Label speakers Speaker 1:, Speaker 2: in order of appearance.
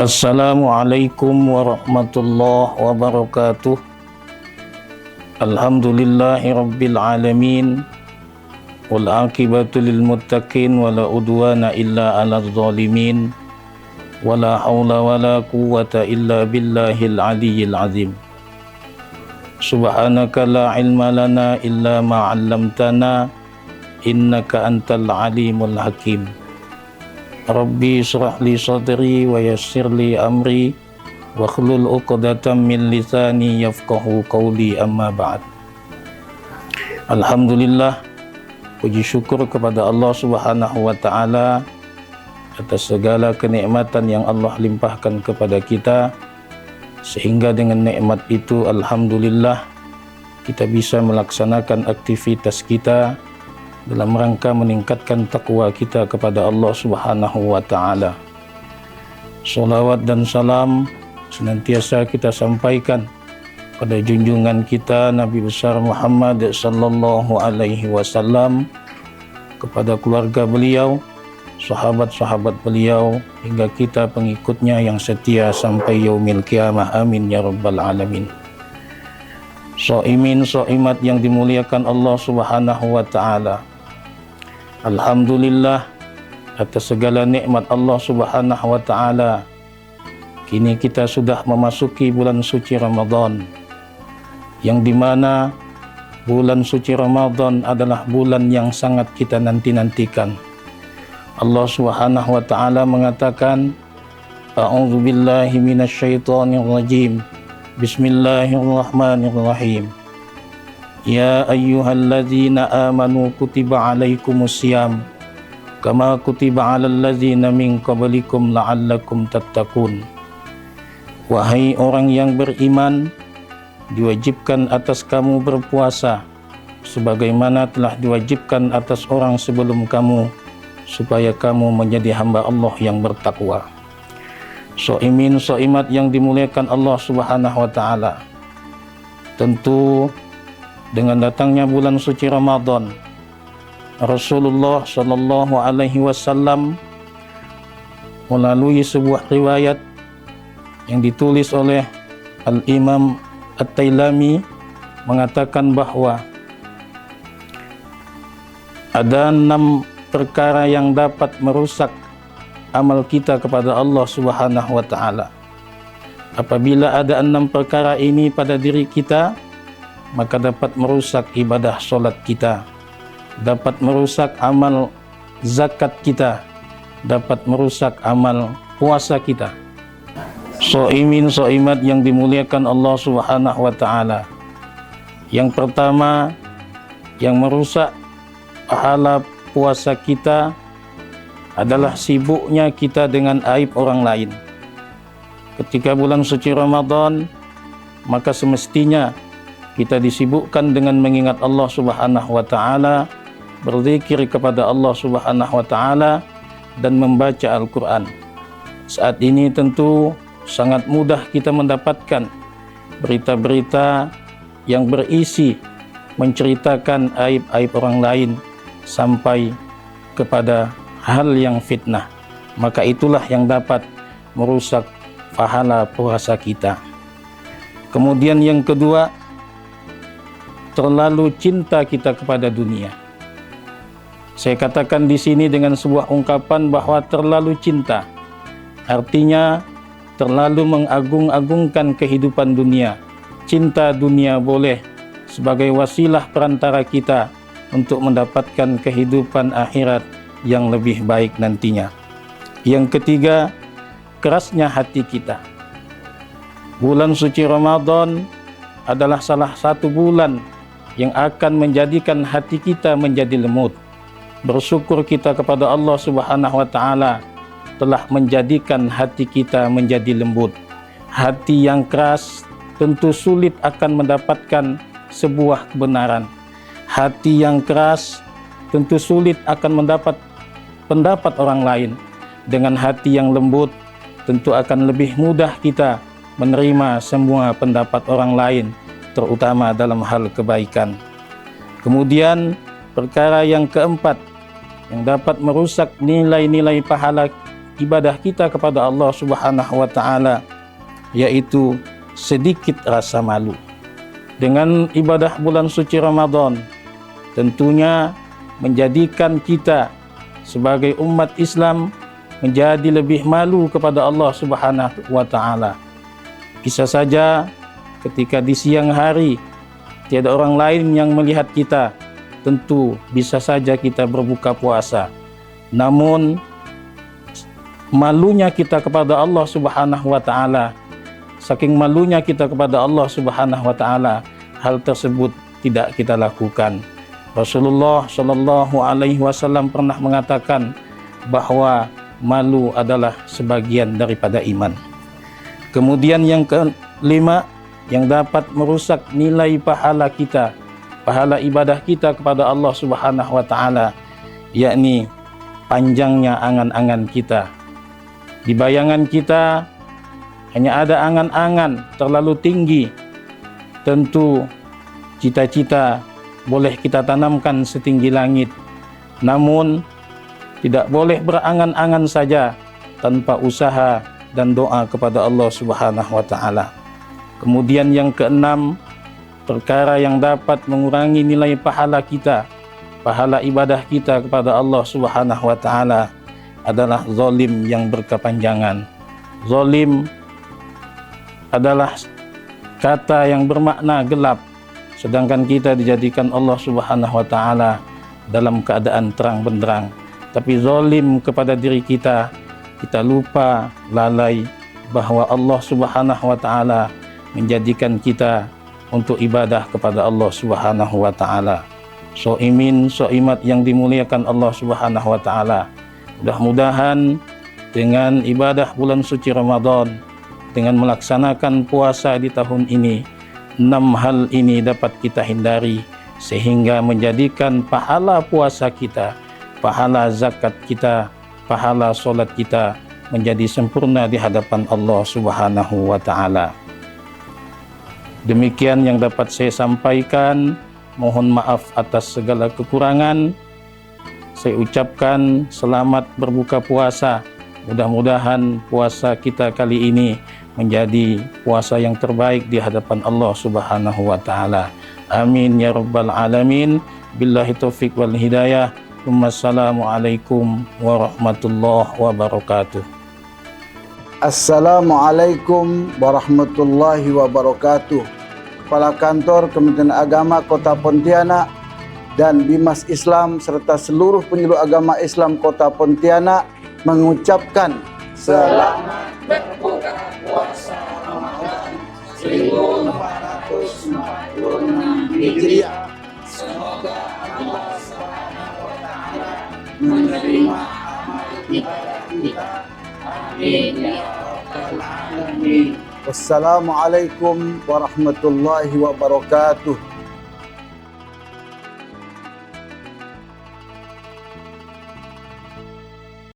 Speaker 1: Assalamualaikum warahmatullahi wabarakatuh. Alhamdulillahi rabbil alamin. Wal aqibatu lil muttaqin wala udwana illa 'alal zalimin. Wala haula wala quwwata illa billahil aliyyil azim. Subhanaka la ilma lana illa ma 'allamtana innaka antal alimul hakim. Rabbi shrah li sadri wa yassir li amri wa hlul 'uqdatam min lisani yafqahu qawli, amma ba'd. Alhamdulillah, puji syukur kepada Allah Subhanahu wa taala atas segala kenikmatan yang Allah limpahkan kepada kita, sehingga dengan nikmat itu alhamdulillah kita bisa melaksanakan aktivitas kita dalam rangka meningkatkan takwa kita kepada Allah Subhanahu wa taala. Salawat dan salam senantiasa kita sampaikan pada junjungan kita Nabi besar Muhammad sallallahu alaihi wasallam, kepada keluarga beliau, sahabat-sahabat beliau, hingga kita pengikutnya yang setia sampai yaumil qiyamah. Amin ya rabbal alamin. Shaimin shaimat yang dimuliakan Allah Subhanahu wa taala, alhamdulillah atas segala nikmat Allah Subhanahu wa taala. Kini kita sudah memasuki bulan suci Ramadan, yang dimana bulan suci Ramadan adalah bulan yang sangat kita nanti-nantikan. Allah Subhanahu wa taala mengatakan, A'udzu billahi minasyaitonir rajim. Bismillahirrahmanirrahim. Ya ayyuhalladzina amanu kutiba alaikumusiyam kama kutiba alal ladzina min qablikum la'allakum tattaqun. Wahai orang yang beriman, diwajibkan atas kamu berpuasa sebagaimana telah diwajibkan atas orang sebelum kamu, supaya kamu menjadi hamba Allah yang bertakwa. Shaimin shaimat yang dimuliakan Allah Subhanahu wa taala, tentu dengan datangnya bulan suci Ramadan, Rasulullah sallallahu alaihi wasallam melalui sebuah riwayat yang ditulis oleh Al-Imam At-Tailami mengatakan bahwa ada 6 perkara yang dapat merusak amal kita kepada Allah Subhanahu wa taala. Apabila ada 6 perkara ini pada diri kita, maka dapat merusak ibadah solat kita, dapat merusak amal zakat kita, dapat merusak amal puasa kita. Shaimin shaimat yang dimuliakan Allah Subhanahu wa taala, yang pertama yang merusak pahala puasa kita adalah sibuknya kita dengan aib orang lain. Ketika bulan suci Ramadan, maka semestinya kita disibukkan dengan mengingat Allah Subhanahu wa taala, berzikir kepada Allah Subhanahu wa taala, dan membaca Al-Qur'an. Saat ini tentu sangat mudah kita mendapatkan berita-berita yang berisi menceritakan aib-aib orang lain sampai kepada hal yang fitnah. Maka itulah yang dapat merusak pahala puasa kita. Kemudian yang kedua, terlalu cinta kita kepada dunia. Saya katakan di sini dengan sebuah ungkapan bahwa terlalu cinta, artinya terlalu mengagung-agungkan kehidupan dunia. Cinta dunia boleh sebagai wasilah perantara kita untuk mendapatkan kehidupan akhirat yang lebih baik nantinya. Yang ketiga, kerasnya hati kita. Bulan suci Ramadan adalah salah satu bulan yang akan menjadikan hati kita menjadi lembut. Bersyukur kita kepada Allah Subhanahu wa taala telah menjadikan hati kita menjadi lembut. Hati yang keras tentu sulit akan mendapatkan sebuah kebenaran. Hati yang keras tentu sulit akan mendapat pendapat orang lain. Dengan hati yang lembut tentu akan lebih mudah kita menerima semua pendapat orang lain, terutama dalam hal kebaikan. Kemudian perkara yang keempat yang dapat merusak nilai-nilai pahala ibadah kita kepada Allah Subhanahu wa taala, yaitu sedikit rasa malu. Dengan ibadah bulan suci Ramadan tentunya menjadikan kita sebagai umat Islam menjadi lebih malu kepada Allah Subhanahu wa taala. Bisa saja ketika di siang hari tiada orang lain yang melihat kita, tentu bisa saja kita berbuka puasa. Namun malunya kita kepada Allah Subhanahu wa taala, saking malunya kita kepada Allah Subhanahu wa taala, hal tersebut tidak kita lakukan. Rasulullah Shallallahu Alaihi Wasallam pernah mengatakan bahwa malu adalah sebagian daripada iman. Kemudian yang kelima, yang dapat merusak nilai pahala kita, pahala ibadah kita kepada Allah Subhanahu wa taala, yakni panjangnya angan-angan kita. Di bayangan kita hanya ada angan-angan terlalu tinggi. Tentu cita-cita boleh kita tanamkan setinggi langit, namun tidak boleh berangan-angan saja tanpa usaha dan doa kepada Allah Subhanahu wa taala. Kemudian yang keenam, perkara yang dapat mengurangi nilai pahala kita, pahala ibadah kita kepada Allah Subhanahu wa taala adalah zalim yang berkepanjangan. Zalim adalah kata yang bermakna gelap, sedangkan kita dijadikan Allah Subhanahu wa taala dalam keadaan terang benderang. Tapi zalim kepada diri kita, kita lupa, lalai bahwa Allah Subhanahu wa taala menjadikan kita untuk ibadah kepada Allah Subhanahu wa taala. Soimin, soimat yang dimuliakan Allah Subhanahu wa taala. Mudah-mudahan dengan ibadah bulan suci Ramadan, dengan melaksanakan puasa di tahun ini, 6 hal ini dapat kita hindari sehingga menjadikan pahala puasa kita, pahala zakat kita, pahala solat kita menjadi sempurna di hadapan Allah Subhanahu wa taala. Demikian yang dapat saya sampaikan. Mohon maaf atas segala kekurangan. Saya ucapkan selamat berbuka puasa. Mudah-mudahan puasa kita kali ini menjadi puasa yang terbaik di hadapan Allah Subhanahu wa taala. Amin ya rabbal alamin. Billahi taufik wal hidayah. Wassalamualaikum warahmatullahi wabarakatuh.
Speaker 2: Assalamualaikum warahmatullahi wabarakatuh. Kepala Kantor Kementerian Agama Kota Pontianak dan Bimas Islam serta seluruh penyuluh agama Islam Kota Pontianak mengucapkan selamat berbuka puasa Ramadan 1446 Hijriah. Semoga Allah Subhanahu wa taala menerima amal ibadah kita. Amin ya rabbal alamin. Wassalamualaikum warahmatullahi wabarakatuh.